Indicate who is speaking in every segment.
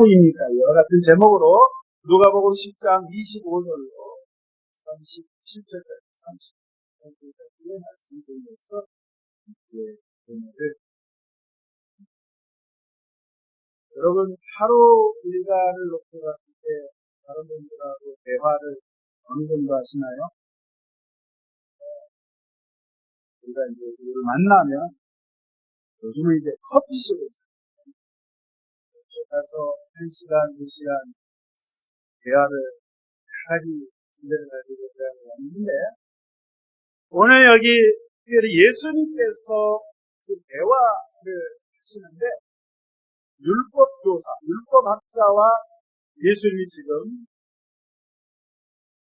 Speaker 1: 입니까? 이와 같은 제목으로 누가복음 10장 25절로 37절까지 30절까지의 말씀 중에서 오늘을 여러분 하루 일과를 놓고 갔을 때 다른 분들하고 대화를 어느 정도 하시나요? 우리가 이제 누구를 만나면 요즘은 이제 커피숍에 가서 1시간, 2시간 대화를 가지 주제를 가지고 대화를 하는데 오늘 여기 특별히 예수님께서 그 대화를 하시는데 율법교사, 율법학자와 예수님이 지금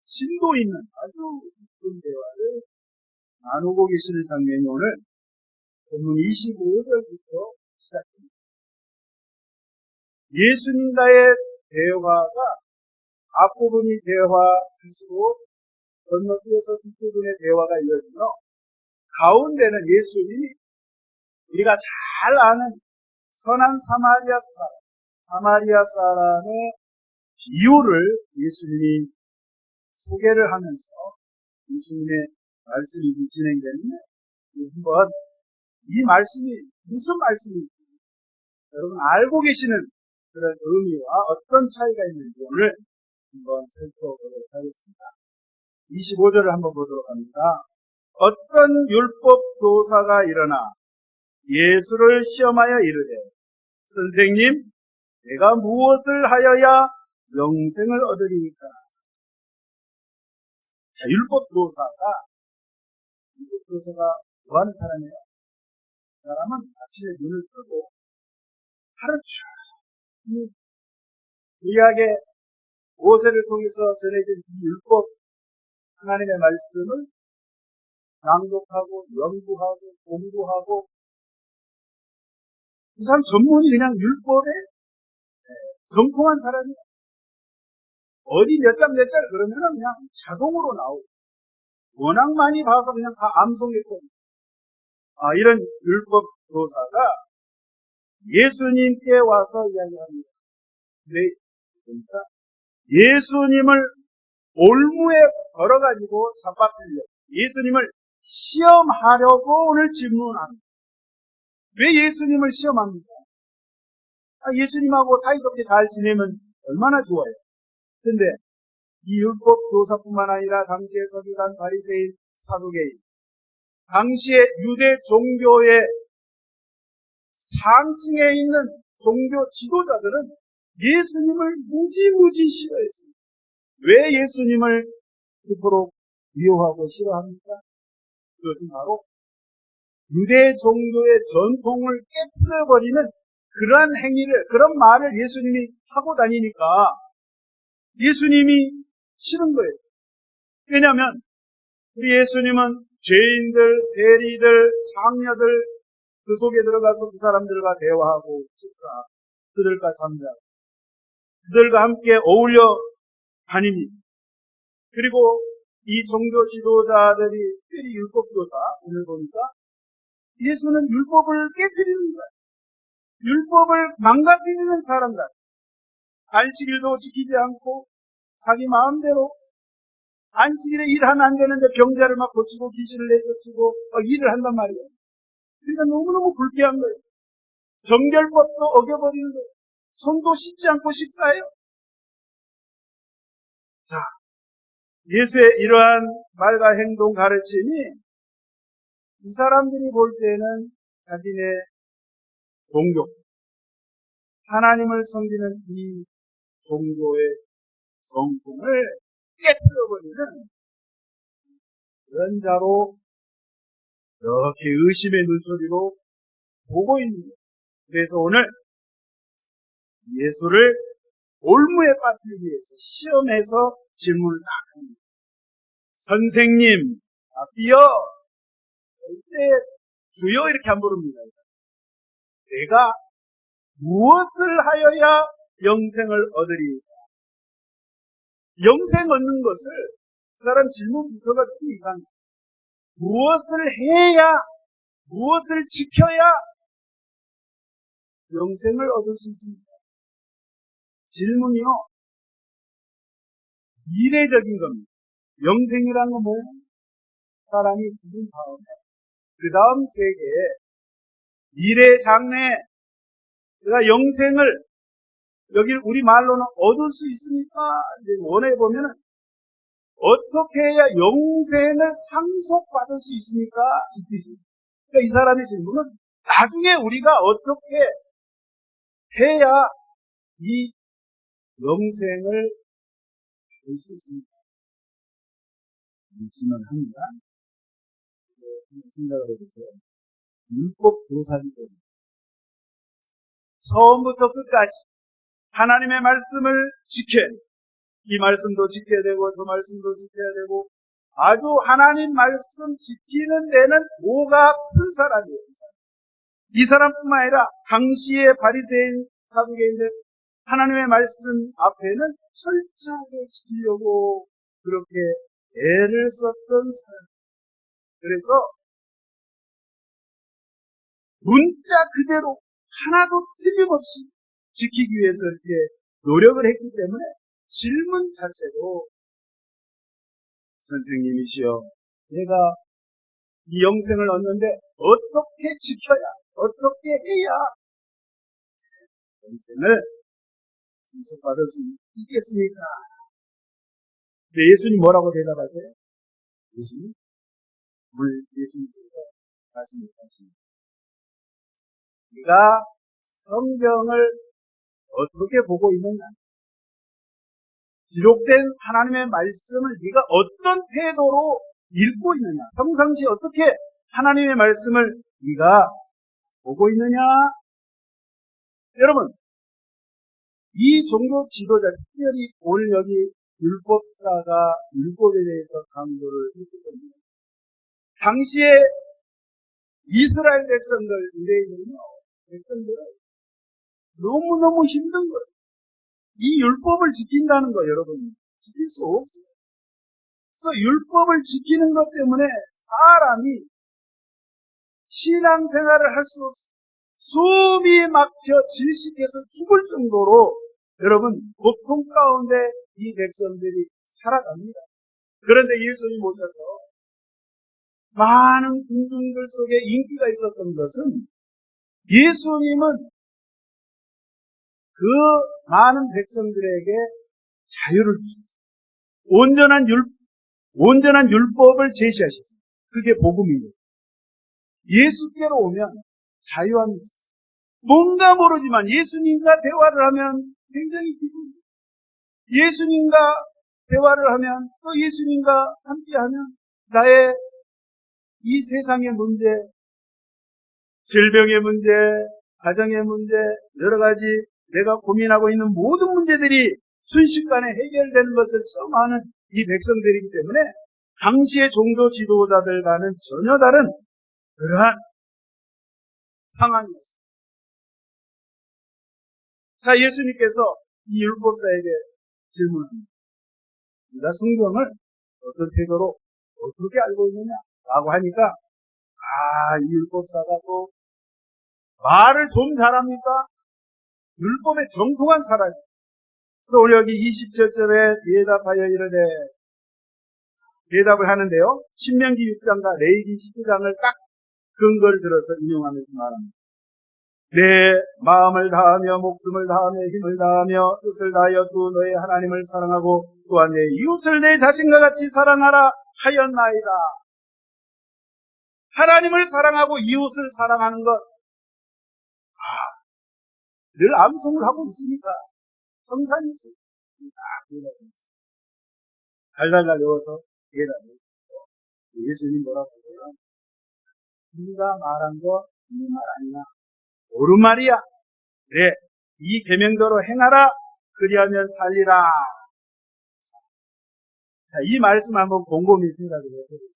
Speaker 1: 심도 있는 아주 깊은 대화를 나누고 계시는 장면이 오늘 본문 25절부터 시작됩니다. 예수님과의 대화가 앞부분이 대화하시고 건너뛰어서 뒷부분의 대화가 이어지며 가운데는 예수님이 우리가 잘 아는 선한 사마리아 사람의 비유를 예수님이 소개를 하면서 예수님의 말씀이 진행되는데 한번 이 말씀이 무슨 말씀인지 여러분 알고 계시는 그런 의미와 어떤 차이가 있는지 오늘 한번 살펴보도록 하겠습니다. 25절을 한번 보도록 합니다. 어떤 율법 교사가 일어나 예수를 시험하여 이르되 선생님, 내가 무엇을 하여야 영생을 얻으리이까? 자, 율법 교사가 뭐 하는 사람이에요? 그 사람은 아침에 눈을 뜨고 하루 종일 구약의 모세를 통해서 전해진 이 율법 하나님의 말씀을 낭독하고 연구하고 공부하고 이 사람 전문이 그냥 율법에 정통한 사람이에요. 어디 몇 장 그러면 그냥 자동으로 나오고 워낙 많이 봐서 그냥 다 암송했거든요. 이런 율법 교사가 예수님께 와서 이야기합니다. 근데 그러니까 예수님을 올무에 걸어가지고 잡아들려 예수님을 시험하려고 오늘 질문합니다. 왜 예수님을 시험합니까? 예수님하고 사이좋게 잘 지내면 얼마나 좋아요. 근데 이 율법 교사뿐만 아니라 당시의 서기관, 바리새인, 사두개인, 당시의 유대 종교의 상층에 있는 종교 지도자들은 예수님을 무지무지 싫어했습니다. 왜 예수님을 그토록 미워하고 싫어합니까? 그것은 바로 유대 종교의 전통을 깨뜨려버리는 그러한 행위를, 그런 말을 예수님이 하고 다니니까 예수님이 싫은 거예요. 왜냐하면 우리 예수님은 죄인들, 세리들, 장녀들 그 속에 들어가서 그 사람들과 대화하고 식사, 그들과 잠자고 그들과 함께 어울려 다닙니다. 그리고 이 종교 지도자들이 특별히 율법교사 오늘 보니까 예수는 율법을 깨뜨리는 거예요. 율법을 망가뜨리는 사람들. 안식일도 지키지 않고 자기 마음대로 안식일에 일하면 안 되는데 병자를 막 고치고 귀신을 내쫓고 일을 한단 말이에요. 그러니까 너무너무 불쾌한 거예요. 정결법도 어겨버리는 거예요. 손도 씻지 않고 식사해요. 자, 예수의 이러한 말과 행동 가르침이 이 사람들이 볼 때는 자기네 종교, 하나님을 섬기는 이 종교의 정통을 깨뜨려버리는 그런 자로 이렇게 의심의 눈초리로 보고 있는 거예요. 그래서 오늘 예수를 올무에 빠뜨리기 위해서 시험해서 질문을 딱 합니다. 선생님, 삐여, 이때 주여 이렇게 안 부릅니다. 내가 무엇을 하여야 영생을 얻으리이까? 영생 얻는 것을 그 사람 질문부터가 좀 이상해요. 무엇을 해야, 무엇을 지켜야 영생을 얻을 수 있습니까? 질문이요. 미래적인 겁니다. 영생이라는 건 뭐예요? 사람이 죽은 다음에 그 다음 세계에 미래 장래 내가 영생을 여기 우리 말로는 얻을 수 있습니까? 이제 원해 보면은 어떻게 해야 영생을 상속받을 수 있습니까? 이 뜻입니다. 그러니까 이 사람의 질문은 나중에 우리가 어떻게 해야 이 영생을 볼 수 있습니까? 이 질문합니다. 생각을 해보세요. 율법 교사이기 때문에 처음부터 끝까지 하나님의 말씀을 지켜야 돼요. 이 말씀도 지켜야 되고 저 말씀도 지켜야 되고 아주 하나님 말씀 지키는 데는 뭐가 큰 사람이에요. 이 사람뿐만 아니라 당시의 바리새인 사두개인들 하나님의 말씀 앞에는 철저하게 지키려고 그렇게 애를 썼던 사람. 그래서 문자 그대로 하나도 틀림없이 지키기 위해서 이렇게 노력을 했기 때문에 질문 자체도 선생님이시여 내가 이 영생을 얻는데 어떻게 지켜야 어떻게 해야 영생을 상속받을 수 있겠습니까? 근데 예수님 뭐라고 대답하세요? 예수님께서 말씀하십니다. 네가 성경을 어떻게 보고 있느냐? 기록된 하나님의 말씀을 네가 어떤 태도로 읽고 있느냐? 평상시 어떻게 하나님의 말씀을 네가 보고 있느냐? 여러분, 이 종교 지도자, 특별히 오늘 여기 율법사가 율법에 대해서 강조를 했기 때문에 당시에 이스라엘 백성들, 유대인은요, 백성들은 너무너무 힘든 거예요. 이 율법을 지킨다는 거 여러분 지킬 수 없어요. 그래서 율법을 지키는 것 때문에 사람이 신앙생활을 할 수 없어요. 숨이 막혀 질식해서 죽을 정도로 여러분 고통 가운데 이 백성들이 살아갑니다. 그런데 예수님 오셔서 많은 군중들 속에 인기가 있었던 것은 예수님은 그 많은 백성들에게 자유를 주셨어요. 온전한 율법을 제시하셨어요. 그게 복음입니다. 예수께로 오면 자유함이 있었어요. 뭔가 모르지만 예수님과 대화를 하면 굉장히 기쁩니다. 예수님과 대화를 하면 또 예수님과 함께하면 나의 이 세상의 문제, 질병의 문제, 가정의 문제, 여러 가지 내가 고민하고 있는 모든 문제들이 순식간에 해결되는 것을 처음 아는 이 백성들이기 때문에 당시의 종교 지도자들과는 전혀 다른 그러한 상황이었습니다. 자, 예수님께서 이 율법사에게 질문합니다. 네가 성경을 어떤 태도로 어떻게 알고 있느냐? 라고 하니까 이 율법사가 또 말을 좀 잘합니까? 율법에 정통한 사람이에요. 그래서 우리 여기 27절에 대답하여 이르되 대답을 하는데요. 신명기 6장과 레위기 19장을 딱 근거를 들어서 인용하면서 말합니다. 내 마음을 다하며 목숨을 다하며 힘을 다하며 뜻을 다하여 주 너의 하나님을 사랑하고 또한 내 이웃을 내 자신과 같이 사랑하라 하였나이다. 하나님을 사랑하고 이웃을 사랑하는 것, 늘 암송을 하고 있으니까 청산이 있습니다. 달달달 외워서 대답을 예수님 뭐라고 하세요? 네가 말한 거 이 말 아니냐? 옳은 말이야. 그래, 이 계명대로 행하라. 그리하면 살리라. 자, 이 말씀 한번 곰곰이 생각을 해보세요.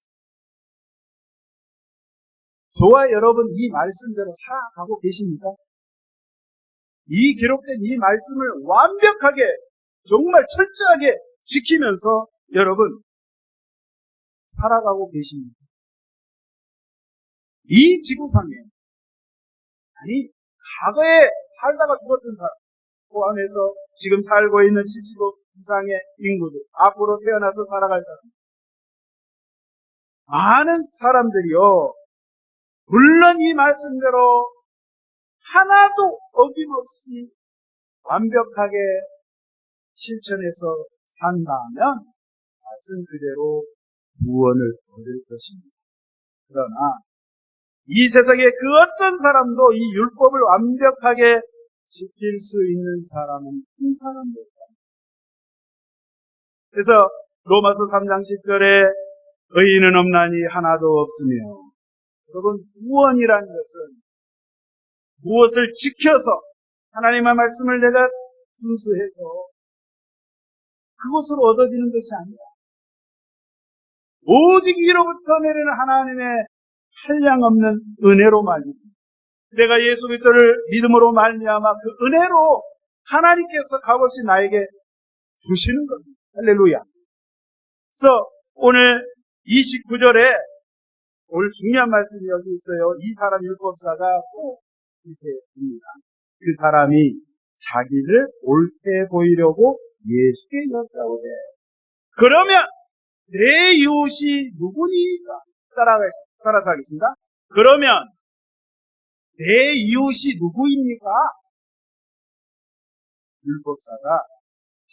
Speaker 1: 저와 여러분 이 말씀대로 살아가고 계십니까? 이 기록된 이 말씀을 완벽하게 정말 철저하게 지키면서 여러분 살아가고 계십니까? 이 지구상에 아니 과거에 살다가 죽었던 사람 포함해서 지금 살고 있는 70억 이상의 인구들, 앞으로 태어나서 살아갈 사람, 많은 사람들이요, 물론 이 말씀대로 하나도 어김없이 완벽하게 실천해서 산다면 말씀 그대로 구원을 얻을 것입니다. 그러나 이 세상에 그 어떤 사람도 이 율법을 완벽하게 지킬 수 있는 사람은 한 사람도 없다. 그래서 로마서 3장 10절에 의인은 없나니 하나도 없으며, 여러분, 구원이라는 것은 무엇을 지켜서 하나님의 말씀을 내가 순수해서 그것으로 얻어지는 것이 아니라 오직 위로부터 내리는 하나님의 한량없는 은혜로 말입니다. 내가 예수 그리스도를 믿음으로 말미암아 그 은혜로 하나님께서 값없이 나에게 주시는 겁니다. 할렐루야. 그래서 오늘 29절에 오늘 중요한 말씀이 여기 있어요. 이 사람 율법사가 꼭 이렇게 봅니다. 그 사람이 자기를 옳게 보이려고 예수께 여짜오되 그러면 내 이웃이 누구니까? 따라서 하겠습니다. 그러면 내 이웃이 누구입니까? 율법사가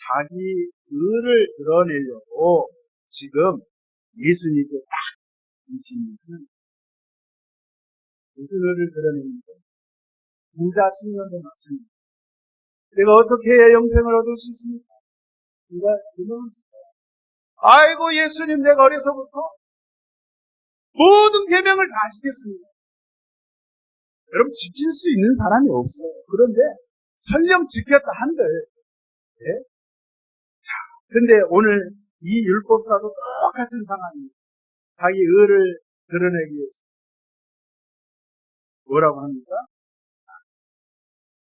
Speaker 1: 자기 의를 드러내려고 지금 예수님께 딱 이 질문은 무슨 의를 드러냅니까? 부자 청년도 맞습니다. 내가 어떻게 해야 영생을 얻을 수 있습니까? 누가 질문을 주세요. 아이고 예수님, 내가 어려서부터 모든 계명을 다 지켰습니다. 여러분, 지킬 수 있는 사람이 없어요. 그런데 설령 지켰다 한들, 네? 자, 근데 오늘 이 율법사도 똑같은 상황입니다. 자기 의를 드러내기 위해서 뭐라고 합니까?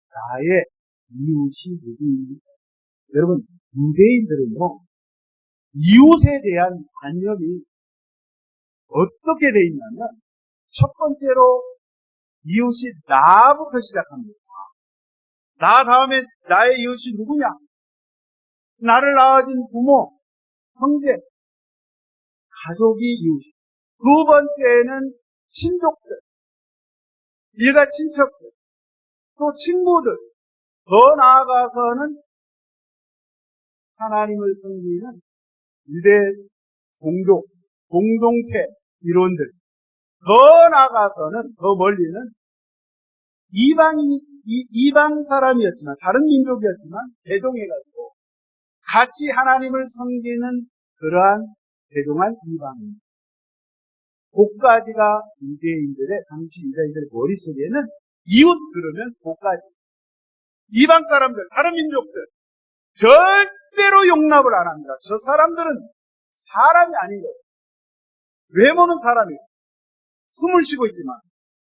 Speaker 1: 나의 이웃이 누구입니까? 여러분, 유대인들은요, 이웃에 대한 관념이 어떻게 돼 있냐면, 첫 번째로 이웃이 나부터 시작합니다. 나 다음에 나의 이웃이 누구냐? 나를 낳아준 부모, 형제, 가족이 이웃. 두 번째는 친족들, 일가 친척들, 또 친구들, 더 나아가서는 하나님을 섬기는 유대 종족, 공동체 이론들, 더 나아가서는, 더 멀리는 이방 사람이었지만, 다른 민족이었지만, 대종해가지고 같이 하나님을 섬기는 그러한 대종한 이방인. 그까지가 유대인들의, 당시 유대인들의 머릿속에는 이웃 그러면 그까지. 이방 사람들, 다른 민족들, 절대로 용납을 안 합니다. 저 사람들은 사람이 아닌 거예요. 외모는 사람이에요. 숨을 쉬고 있지만,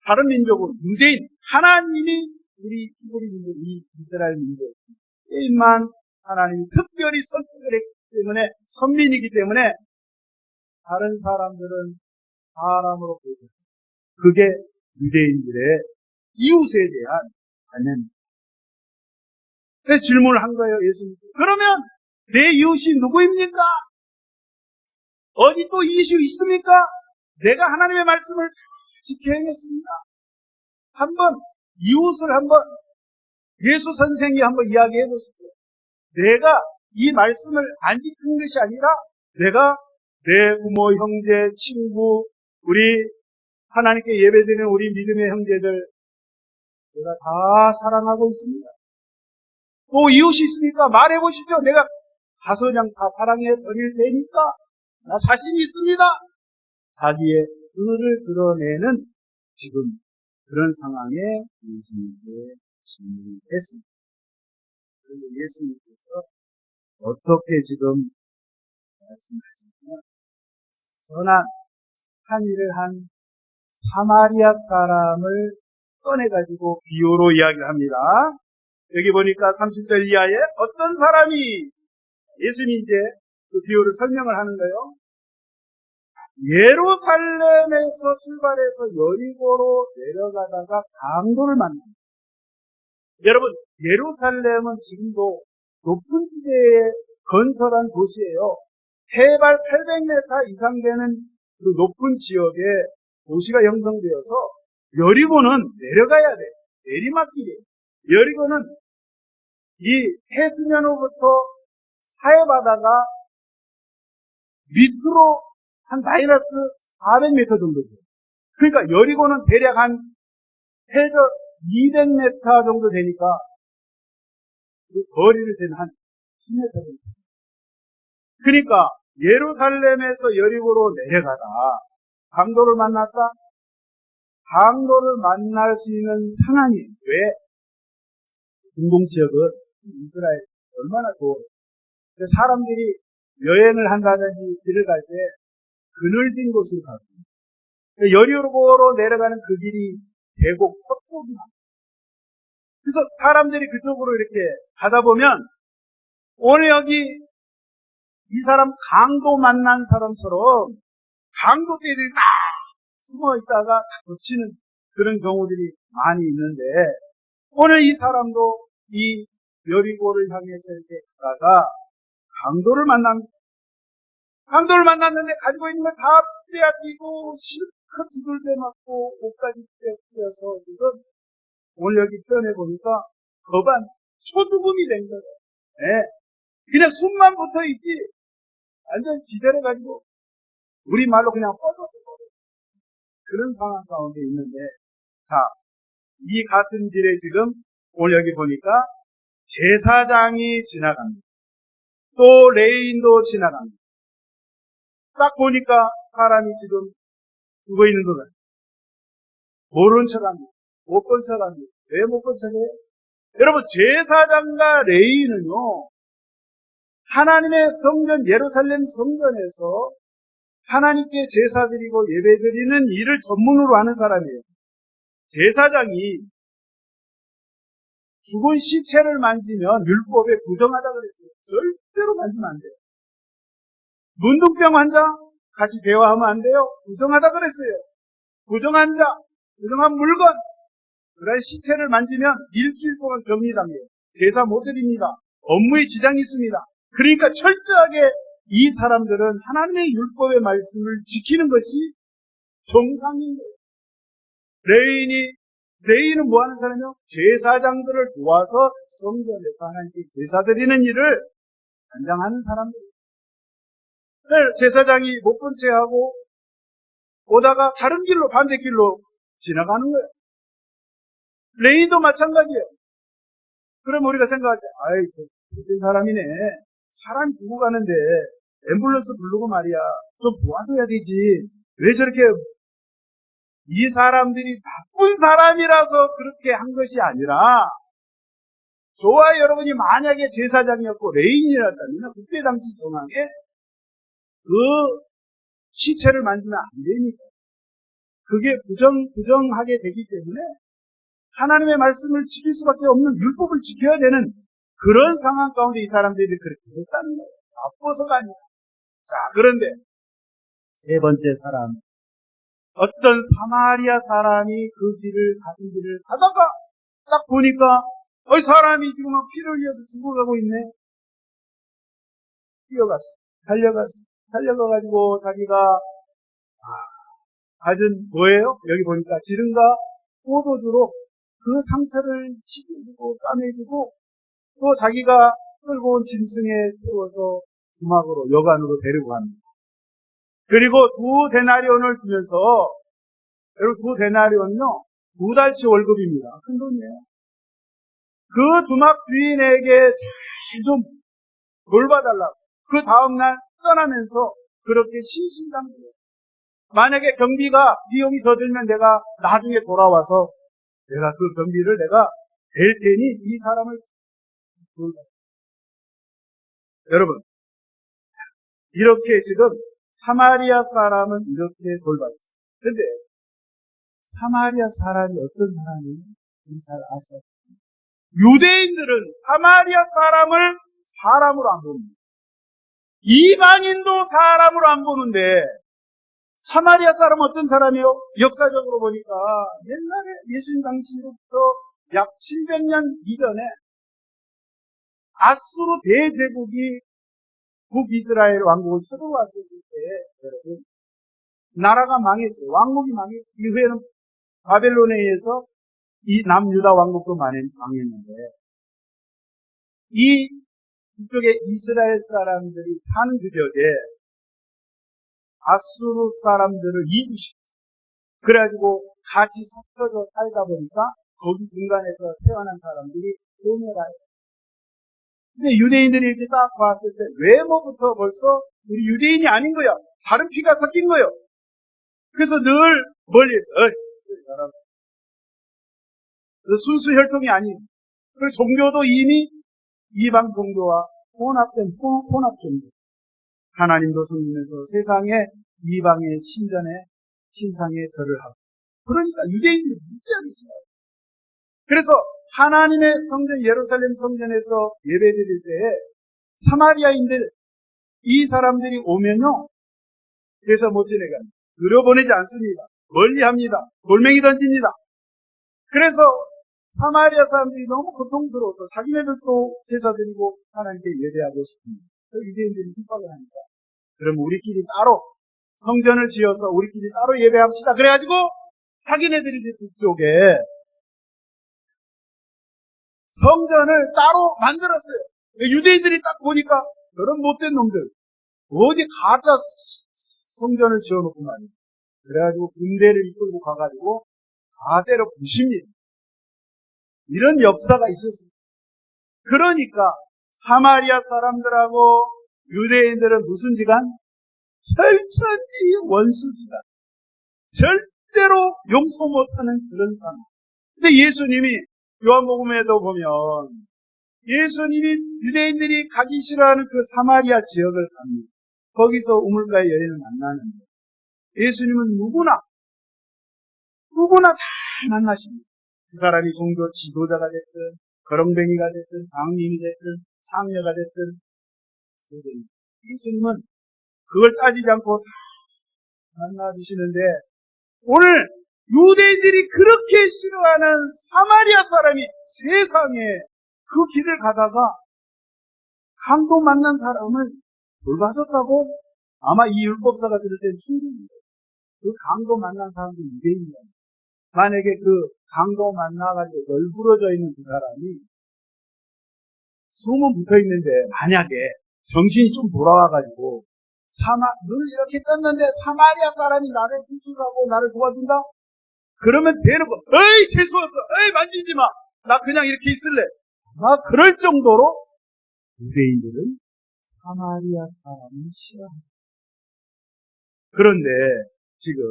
Speaker 1: 다른 민족은 유대인, 하나님이 우리 히브리 민족, 이 이스라엘 민족에만 하나님이 특별히 선택을 했기 때문에, 선민이기 때문에 다른 사람들은 사람으로 보여요. 그게 유대인들의 이웃에 대한 관념입니다. 그래서 질문을 한 거예요, 예수님. 그러면 내 이웃이 누구입니까? 어디 또 이웃이 있습니까? 내가 하나님의 말씀을 지켜야겠습니다. 한번 이웃을 한번 예수 선생이 한번 이야기해 보시죠. 내가 이 말씀을 안 지킨 것이 아니라 내가 내 부모, 형제, 친구, 우리 하나님께 예배드리는 우리 믿음의 형제들 내가 다 사랑하고 있습니다. 또 이웃이 있습니까? 말해 보십시오. 내가 가서 그냥 다 사랑해 버릴 테니까 나 자신이 있습니다. 자기의 의를 드러내는 지금 그런 상황에 예수님께 질문했습니다. 그런데 예수님께서 어떻게 지금 말씀하시냐면 선한 한 일을 한 사마리아 사람을 꺼내가지고 비유로 이야기를 합니다. 여기 보니까 30절 이하에 어떤 사람이 예수님이 이제 그 비유를 설명을 하는 거예요. 예루살렘에서 출발해서 여리고로 내려가다가 강도를 만납니다. 여러분, 예루살렘은 지금도 높은 지대에 건설한 도시예요. 해발 800m 이상 되는 그 높은 지역에 도시가 형성되어서 여리고는 내려가야 돼. 내리막길이에요. 여리고는 이 해수면으로부터 사해바다가 밑으로 한 마이너스 400m 정도 돼요. 그러니까 여리고는 대략 한 해저 200m 정도 되니까 그 거리를 재면 한 10m 정도. 그러니까 예루살렘에서 여리고로 내려가다 강도를 만났다? 강도를 만날 수 있는 상황이에요. 왜? 중동 지역은 이스라엘 얼마나 좋아요. 사람들이 여행을 한다든지 길을 갈 때 그늘진 곳으로 가고 여리고로 내려가는 그 길이 계곡 뻗곡이 많아요. 그래서 사람들이 그쪽으로 이렇게 가다 보면 오늘 여기 이 사람 강도 만난 사람처럼 강도떼들이 딱 숨어 있다가 놓치는 그런 경우들이 많이 있는데 오늘 이 사람도 이 여리고를 향해서 이렇게 가다가 강도를 만났는데 가지고 있는 걸 다 빼앗기고 실컷 두들겨 맞고 옷까지 떼어서 지금 오늘 여기 표현해 보니까 거반 초죽음이 된 거예요. 네. 그냥 숨만 붙어 있지 완전 기절해가지고 우리 말로 그냥 뻗었어. 그런 상황 가운데 있는데 자, 이 같은 길에 지금 오늘 여기 보니까 제사장이 지나갑니다. 또 레인도 지나갑니다. 딱 보니까 사람이 지금 죽어 있는 것 같아요. 모른 척합니다. 못 본 척합니다. 왜 못 본 척해요? 여러분 제사장과 레인은요 하나님의 성전 예루살렘 성전에서 하나님께 제사드리고 예배드리는 일을 전문으로 하는 사람이에요. 제사장이 죽은 시체를 만지면 율법에 부정하다 그랬어요. 절대로 만지면 안 돼요. 문둥병 환자 같이 대화하면 안 돼요. 부정하다 그랬어요. 부정한 자, 부정한 물건, 그런 시체를 만지면 일주일 동안 격리당해요. 제사 못 드립니다. 업무에 지장이 있습니다. 그러니까 철저하게 이 사람들은 하나님의 율법의 말씀을 지키는 것이 정상인 거예요. 레인은 뭐 하는 사람이요? 제사장들을 도와서 성전에서 하나님께 제사드리는 일을 담당하는 사람들이에요. 제사장이 못 본 채 하고 오다가 다른 길로 반대길로 지나가는 거예요. 레인도 마찬가지예요. 그럼 우리가 생각할 때 아이 저 사람이네. 사람이 죽어가는데 앰뷸런스 부르고 말이야 좀 도와줘야 되지. 왜 저렇게 이 사람들이 나쁜 사람이라서 그렇게 한 것이 아니라 저와 여러분이 만약에 제사장이었고 레인이었다면 그때 당시 정황에 그 시체를 만지면 안 되니까 그게 부정하게 되기 때문에 하나님의 말씀을 지킬 수밖에 없는 율법을 지켜야 되는 그런 상황 가운데 이 사람들이 그렇게 했다는 거예요. 나빠서가 아니라. 자, 그런데 세 번째 사람, 어떤 사마리아 사람이 그 같은 길을 가다가 딱 보니까 사람이 지금 피를 흘려서 죽어가고 있네. 달려가가지고 자기가 가진 뭐예요? 여기 보니까 기름과 포도주로 그 상처를 씻겨주고 까매주고 또 자기가 끌고 온 짐승에 태워서 주막으로 여관으로 데리고 갑니다. 그리고 2데나리온을 주면서 여러분 2데나리온은요 2달치 월급입니다. 큰 돈이에요. 그 주막 주인에게 잘 좀 돌봐달라고 그 다음날 떠나면서 그렇게 신신당부해요. 만약에 경비가 비용이 더 들면 내가 나중에 돌아와서 내가 그 경비를 내가 댈 테니 이 사람을 돌봐. 여러분 이렇게 지금 사마리아 사람은 이렇게 돌봐줬어요. 그런데 사마리아 사람이 어떤 사람인지 잘 아셔야 돼요. 유대인들은 사마리아 사람을 사람으로 안 봅니다. 이방인도 사람으로 안 보는데 사마리아 사람은 어떤 사람이요? 역사적으로 보니까 옛날에 예수님 당시로부터 약 700년 이전에 아수르 대제국이 북이스라엘 왕국을 쳐들어왔었을 때, 여러분, 나라가 망했어요. 왕국이 망했어요. 이후에는 바벨론에 의해서 이 남유다 왕국도 망했는데, 이 이쪽에 이스라엘 사람들이 사는 그 지역에 아수르 사람들을 이주시켰어요. 그래가지고 같이 섞여서 살다 보니까 거기 중간에서 태어난 사람들이 소멸하여. 근데 유대인들이 이렇게 딱 봤을 때 외모부터 벌써 우리 유대인이 아닌 거야. 다른 피가 섞인 거예요. 그래서 늘 멀리서 순수 혈통이 아닌. 그리고 종교도 이미 이방 종교와 혼합된 혼합 종교. 하나님도 섬기면서 세상에 이방의 신상에 절을 하고. 그러니까 유대인들이 무지하게 싫어요. 그래서 하나님의 성전 예루살렘 성전에서 예배드릴 때에 사마리아인들 이 사람들이 오면요, 그래서 못 지내갑니다. 들여보내지 않습니다. 멀리합니다. 돌멩이 던집니다. 그래서 사마리아 사람들이 너무 고통스러워서 자기네들도 제사 드리고 하나님께 예배하고 싶습니다. 유대인들이 핍박을 하니까 그럼 우리끼리 따로 성전을 지어서 우리끼리 따로 예배합시다. 그래가지고 자기네들이 그쪽에 성전을 따로 만들었어요. 유대인들이 딱 보니까 그런 못된 놈들 어디 가짜 성전을 지어놓고 말이에요. 그래가지고 군대를 이끌고 가가지고 다 때려 부십니다. 이런 역사가 있었어요. 그러니까 사마리아 사람들하고 유대인들은 무슨 지간? 철천지 원수지간. 절대로 용서 못하는 그런 상황. 근데 예수님이 요한복음에도 보면 예수님이 유대인들이 가기 싫어하는 그 사마리아 지역을 갑니다. 거기서 우물가의 여인을 만나는데 예수님은 누구나 다 만나십니다. 그 사람이 종교 지도자가 됐든 거렁뱅이가 됐든 장님이 됐든 창녀가 됐든 예수님은 그걸 따지지 않고 다 만나주시는데 오늘 유대인들이 그렇게 싫어하는 사마리아 사람이 세상에 그 길을 가다가 강도 만난 사람을 돌봐줬다고? 아마 이 율법사가 들을 때는 충격입니다. 그 강도 만난 사람도 유대인이에요. 만약에 그 강도 만나가지고 널브러져 있는 그 사람이 숨은 붙어 있는데 만약에 정신이 좀 돌아와가지고 늘 이렇게 떴는데 사마리아 사람이 나를 구출하고 나를 도와준다? 그러면 되는 거. 어이 재수없어. 어이 만지지 마. 나 그냥 이렇게 있을래. 그럴 정도로 유대인들은 사마리아 사람이 싫어합니다. 그런데 지금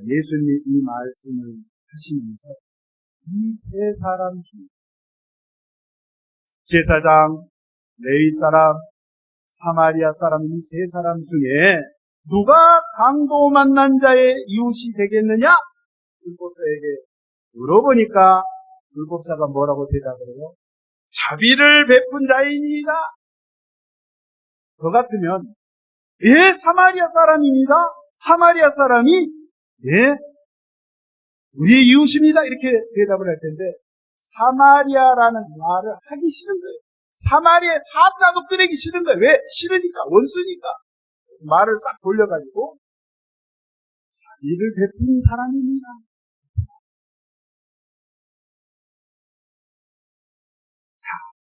Speaker 1: 예수님이 이 말씀을 하시면서 이 세 사람 중에 제사장, 레위 사람, 사마리아 사람 이 세 사람 중에 누가 강도 만난 자의 이웃이 되겠느냐? 율법사에게 물어보니까 율법사가 뭐라고 대답을 해요? 자비를 베푼 자이니이다. 그 같으면 예, 사마리아 사람입니다. 사마리아 사람이 예, 우리의 이웃입니다. 이렇게 대답을 할 텐데 사마리아라는 말을 하기 싫은 거예요. 사마리아의 사자도 꺼내기 싫은 거예요. 왜? 싫으니까, 원수니까. 그래서 말을 싹 돌려가지고 자비를 베푼 사람입니다.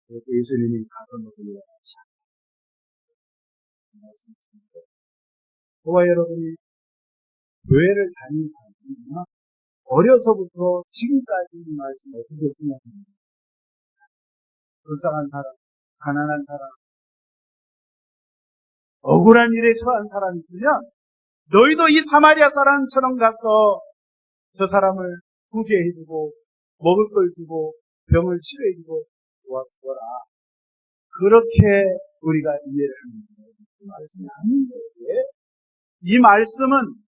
Speaker 1: 그래서 예수님이 가서 먹으려 말씀하십니다. 저와 여러분이 교회를 다니는 사람이나 어려서부터 지금까지 이 말씀 어떻게 생각합니까? 불쌍한 사람, 가난한 사람, 억울한 일에 처한 사람 있으면 너희도 이 사마리아 사람처럼 가서 저 사람을 구제해주고 먹을 걸 주고 병을 치료해주고 도와주거라. 그렇게 우리가 이해를 하는 거예요. 이 말씀이 아닌 거예요. 이 말씀은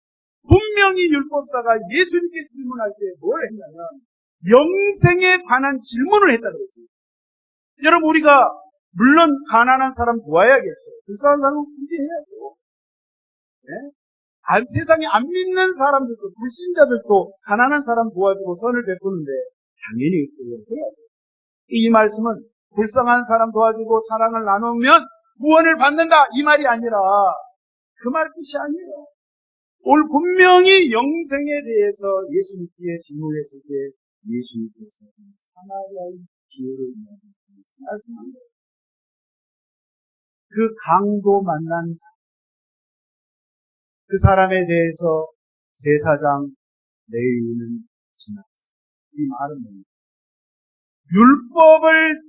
Speaker 1: 분명히 율법사가 예수님께 질문할 때 뭘 했냐면 영생에 관한 질문을 했다고 했어요. 여러분 우리가 물론 가난한 사람 도와야겠죠. 불쌍한 사람은 구제해야죠. 네? 세상에 안 믿는 사람들도 불신자들도 가난한 사람 도와주고 선을 베푸는데 당연히 그걸 해야죠. 이 말씀은 불쌍한 사람 도와주고 사랑을 나누면 구원을 받는다 이 말이 아니라 그 말 뜻이 아니에요. 오늘 분명히 영생에 대해서 예수님께 질문했을 때 예수님께서 사마리아의 기회를 말씀한 거예요. 그 강도 만난 그 사람에 대해서 제사장 레위인은 지나갔어요. 이 말은 뭡니까? 율법을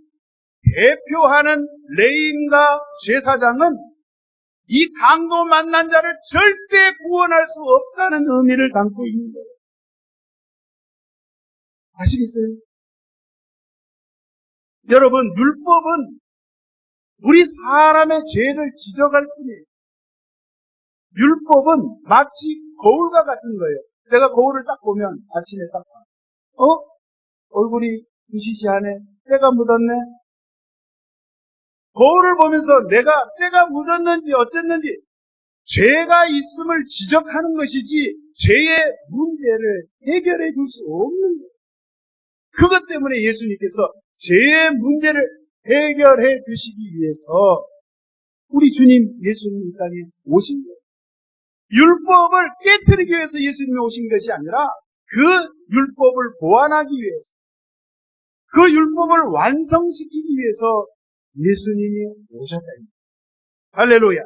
Speaker 1: 대표하는 레위인과 제사장은 이 강도 만난 자를 절대 구원할 수 없다는 의미를 담고 있는 거예요. 아시겠어요? 여러분, 율법은 우리 사람의 죄를 지적할 뿐이에요. 율법은 마치 거울과 같은 거예요. 내가 거울을 딱 보면 아침에 딱 봐. 얼굴이 부시시하네. 때가 묻었네. 거울을 보면서 내가 때가 묻었는지 어쨌는지 죄가 있음을 지적하는 것이지 죄의 문제를 해결해 줄 수 없는 거예요. 그것 때문에 예수님께서 죄의 문제를 해결해 주시기 위해서 우리 주님 예수님이 이 땅에 오신 거예요. 율법을 깨트리기 위해서 예수님이 오신 것이 아니라 그 율법을 보완하기 위해서 그 율법을 완성시키기 위해서 예수님이 오셨다. 할렐루야.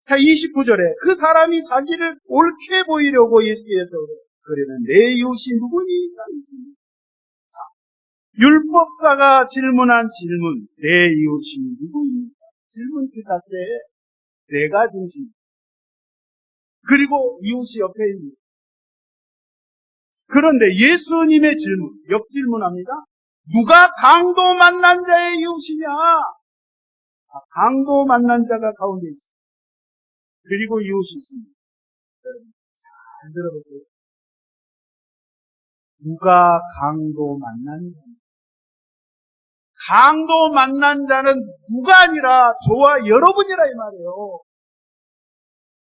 Speaker 1: 자, 29절에 그 사람이 자기를 옳게 보이려고 예수께서 그러면 내 이웃이 누구니? 율법사가 질문한 질문, 내 이웃이 누구입니까? 질문 그 자체에 내가 중심. 그리고 이웃이 옆에 있는. 그런데 예수님의 질문, 역질문합니다. 누가 강도 만난 자의 이웃이냐? 강도 만난 자가 가운데 있습니다. 그리고 이웃이 있습니다. 잘 들어보세요. 누가 강도 만난 자? 강도 만난 자는 누가 아니라 저와 여러분이라 이 말이에요.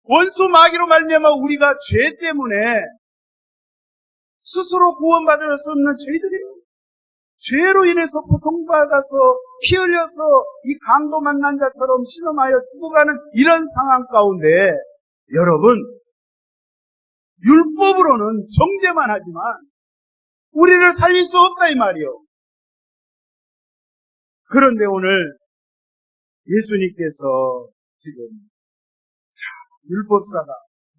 Speaker 1: 원수 마귀로 말미암아 우리가 죄 때문에 스스로 구원받을 수 없는 저희들이에요. 죄로 인해서 고통받아서 피 흘려서 이 강도 만난 자처럼 신음하여 죽어가는 이런 상황 가운데 여러분 율법으로는 정죄만 하지만 우리를 살릴 수 없다 이 말이요. 그런데 오늘 예수님께서 지금 율법사가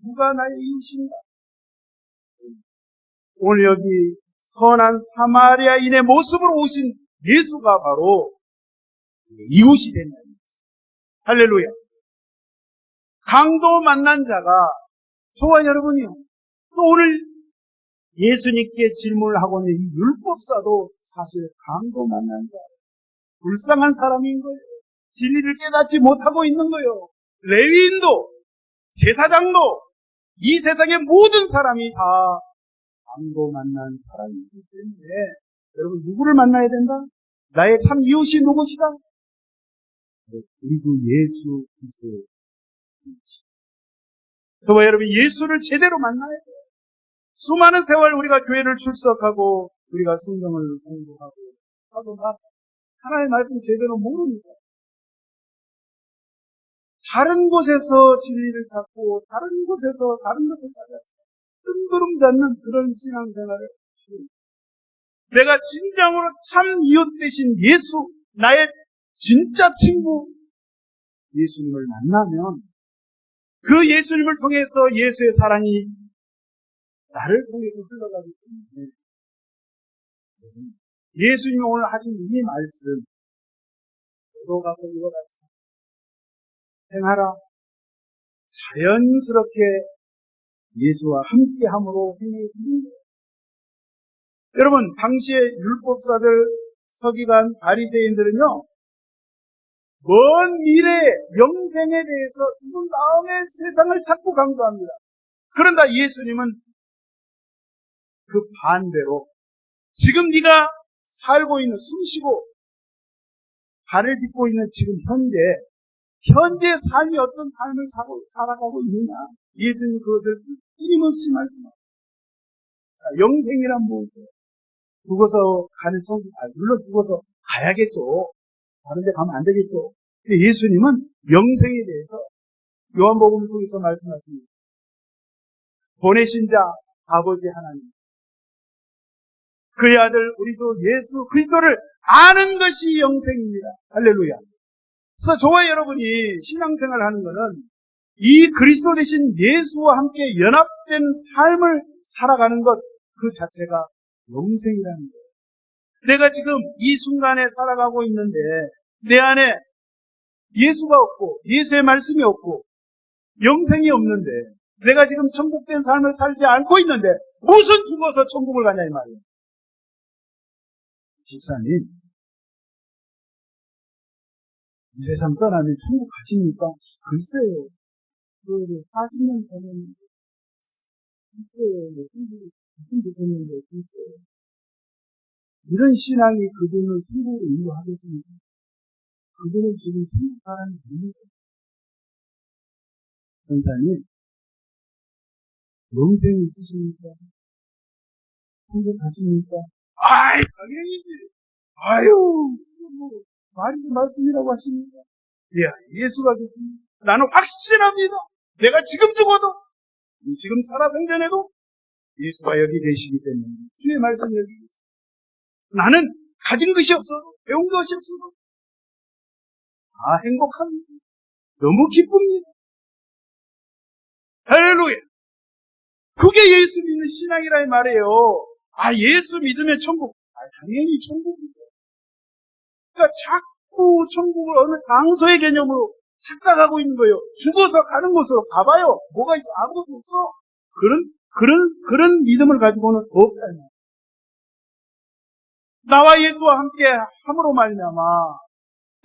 Speaker 1: 누가 나의 이웃인가? 오늘 여기 선한 사마리아인의 모습으로 오신 예수가 바로 이웃이 된다는 거죠. 할렐루야. 강도 만난 자가 저와 여러분이요. 또 오늘 예수님께 질문을 하고 있는 이 율법사도 사실 강도 만난 자, 불쌍한 사람인 거예요. 진리를 깨닫지 못하고 있는 거예요. 레위인도 제사장도 이 세상의 모든 사람이 다 강도 만난 사람이기 때문에 여러분 누구를 만나야 된다? 나의 참 이웃이 누구시다? 우리 주 예수 그리스도. 저와 여러분 예수를 제대로 만나야 돼요. 수많은 세월 우리가 교회를 출석하고 우리가 성경을 공부하고 하도 막 하나님의 말씀 제대로 모릅니다. 다른 곳에서 진리를 찾고 다른 곳에서 다른 것을 찾아서 뜬구름 잡는 그런 신앙생활을 내가 진정으로 참 이웃 되신 예수, 나의 진짜 친구 예수님을 만나면 그 예수님을 통해서 예수의 사랑이 나를 통해서 흘러가기 때문에 예수님이 오늘 하신 이 말씀 너도 가서 이거 같이 행하라. 자연스럽게 예수와 함께함으로 행해지는 거예요. 여러분 당시의 율법사들, 서기관, 바리새인들은요 먼 미래 영생에 대해서 죽은 다음에 세상을 자꾸 강조합니다. 그런데 예수님은 그 반대로 지금 네가 살고 있는 숨쉬고 발을 딛고 있는 지금 현재 삶이 어떤 삶을 살아가고 있느냐 예수님 그것을 끊임없이 말씀합니다. 영생이란 무엇이에요? 죽어서 가는 천국, 물론 죽어서 가야겠죠. 다른 데 가면 안 되겠죠. 근데 예수님은 영생에 대해서 요한복음 통해서 말씀하십니다. 보내신 자 아버지 하나님, 그의 아들 우리 주 예수 그리스도를 아는 것이 영생입니다. 할렐루야. 그래서 저와 여러분이 신앙생활을 하는 것은 이 그리스도 되신 예수와 함께 연합된 삶을 살아가는 것, 그 자체가 영생이라는 거예요. 내가 지금 이 순간에 살아가고 있는데 내 안에 예수가 없고 예수의 말씀이 없고 영생이 없는데 내가 지금 천국된 삶을 살지 않고 있는데 무슨 죽어서 천국을 가냐 이 말이에요. 집사님, 이 세상 떠나면 천국 가십니까? 글쎄요. 40년 전에는 글쎄요. 무슨 듣겠는데 글쎄요. 이런 신앙이 그분을 천국으로 인도하겠습니까? 그분은 지금 천국 사람이 아닙니다. 선사님, 영생이 있으십니까? 천국 가십니까? 아이, 당연히지. 아유, 말이 말씀이라고 하십니까? 예, 예수가 계십니다. 나는 확신합니다. 내가 지금 죽어도, 지금 살아생전에도 예수가 여기 계시기 때문에 주의 말씀이 여기 계십니다. 나는 가진 것이 없어도, 배운 것이 없어도 행복합니다. 너무 기쁩니다. 할렐루야. 그게 예수 믿는 신앙이라 말이에요. 예수 믿으면 천국. 당연히 천국이죠. 그러니까 자꾸 천국을 어느 장소의 개념으로 착각하고 있는 거예요. 죽어서 가는 곳으로 가봐요. 뭐가 있어? 아무것도 없어. 그런 믿음을 가지고는 없다. 나와 예수와 함께 함으로 말미암아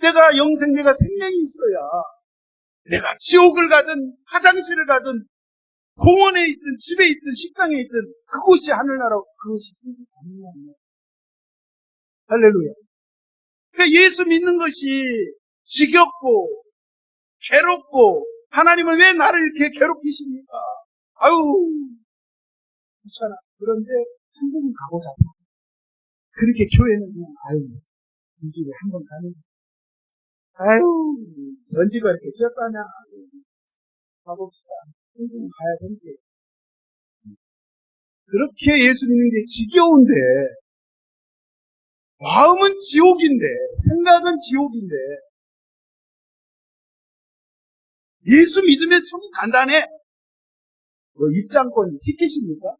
Speaker 1: 내가 영생, 내가 생명이 있어야 내가 지옥을 가든 화장실을 가든 공원에 있든 집에 있든 식당에 있든 그곳이 하늘나라고 그것이 천국 아니냐. 할렐루야. 그러니까 예수 믿는 것이 지겹고 괴롭고 하나님은 왜 나를 이렇게 괴롭히십니까? 아유 귀찮아. 그런데 천국은 가보자. 그렇게 교회는 그냥 이 집에 한번 가는 먼지가 이렇게 꼈다냐. 가봅시다. 천국은 가야 되는데 그렇게 예수 믿는 게 지겨운데 마음은 지옥인데 생각은 지옥인데 예수 믿으면 천국 간다네. 입장권 티켓입니까?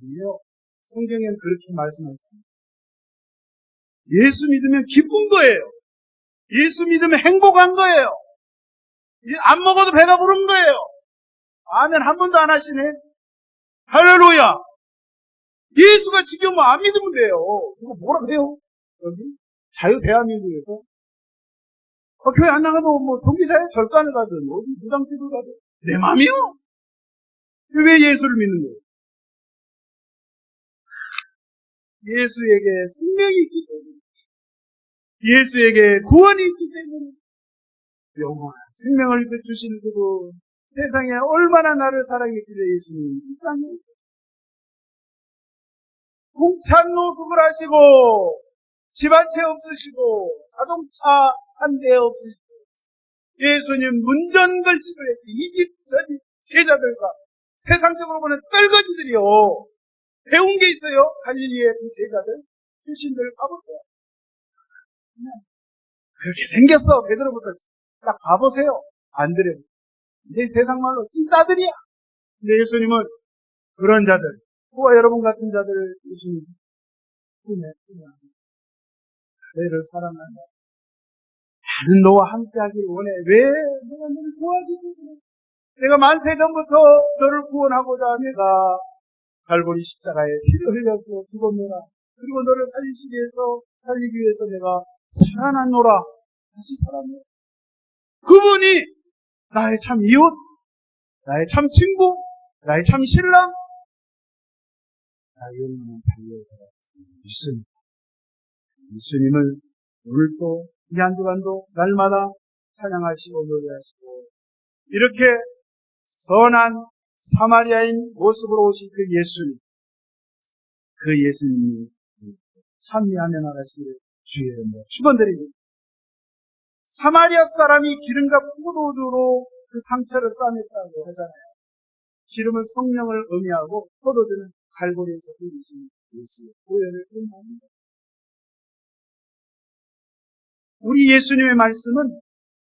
Speaker 1: 아니에요. 성경에는 그렇게 말씀하십니다. 예수 믿으면 기쁜 거예요. 예수 믿으면 행복한 거예요. 안 먹어도 배가 부른 거예요. 아멘 한 번도 안 하시네. 할렐루야. 예수가 지겨우면 안 믿으면 돼요. 이거 뭐라 해요? 여기 자유 대한민국에서 교회 안 나가도 종기사에 절간을 가든 어디 무당집을 가든 내 맘이요. 왜 예수를 믿는 거예요? 예수에게 생명이 있기 때문에, 예수에게 구원이 있기 때문에, 영원한 생명을 주신 그분, 세상에 얼마나 나를 사랑했길래 예수님이 이 땅에 공찬 노숙을 하시고 집 한 채 없으시고 자동차 한 대 없으시고 예수님 문전걸식을 해서 이 집 저 집 제자들과 세상적으로 보는 떨거지들이요. 배운 게 있어요. 갈릴리의 그 제자들 출신들 가보세요. 그렇게 생겼어. 베드로부터 딱 봐보세요. 안드레 이제 세상 말로 찐따들이야. 근데 예수님은 그런 자들, 저와 여러분 같은 자들 예수님 꿈에 너희를 사랑한다. 나는 너와 함께하기를 원해. 왜? 내가 너를 좋아하기 때문에. 내가 만세 전부터 너를 구원하고자 내가 갈보리 십자가에 피를 흘려서 죽었노라. 그리고 너를 살리기 위해서 내가 살아났노라. 다시 살았노라. 그분이 나의 참 이웃, 나의 참 친구, 나의 참 신랑, 나의 영원한 달려가 있습니다. 예수님을 오늘도 이 한 주간도 날마다 찬양하시고 노래하시고 이렇게 선한 사마리아인 모습으로 오신 그 예수님이 찬미하며 나가시기를 주의 이름으로 축원드립니다. 사마리아 사람이 기름과 포도주로 그 상처를 싸맸다고 하잖아요. 기름은 성령을 의미하고 포도주는 갈보리에서 흘리신 예수의 보혈을 의미합니다. 우리 예수님의 말씀은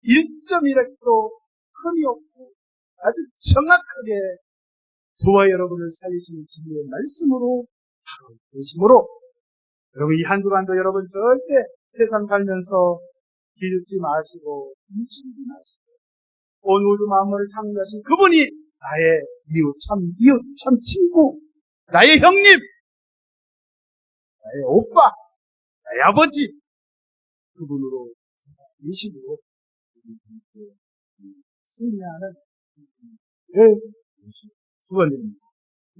Speaker 1: 1.1획도 흠이 없고 아주 정확하게 저와 여러분을 살리시는 진리의 말씀으로 바로 되심으로 여러분 이 한 주간도 여러분 절대 세상 살면서 기죽지 마시고 미치지 마시고 온 우주 만물을 창조하신 그분이 나의 이웃 참 친구, 나의 형님, 나의 오빠, 나의 아버지 그분으로 이심으로 승리하는 축원드립니다.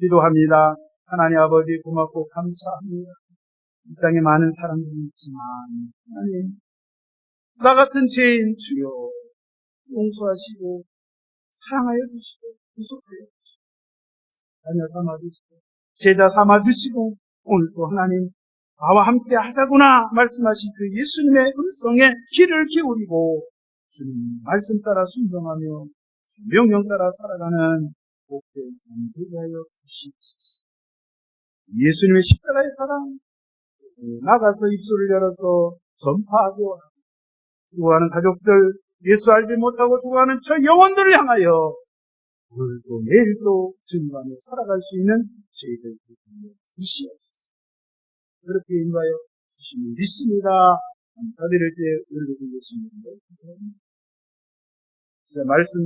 Speaker 1: 기도합니다. 하나님 아버지 고맙고 감사합니다. 이 땅에 많은 사람들이 있지만 하나님 나 같은 죄인 주여 용서하시고 사랑하여 주시고 구속하여 주시고 자녀 삼아주시고 제자 삼아주시고 오늘 또 하나님 나와 함께 하자구나 말씀하신 그 예수님의 음성에 귀를 기울이고 주님 말씀 따라 순종하며 주 명령 따라 살아가는 복된 삶 되게 하여 주시옵소서. 예수님의 십자가의 사랑 나가서 입술을 열어서 전파하게 원합니다. 죽어가는 가족들, 예수 알지 못하고 죽어가는 저 영혼들을 향하여 오늘도 내일도 증거하며 살아갈 수 있는 저희들 주시옵소서. 그렇게 인도하여 주시면 믿습니다. 감사드릴 때 우리를 계시는 분들 말씀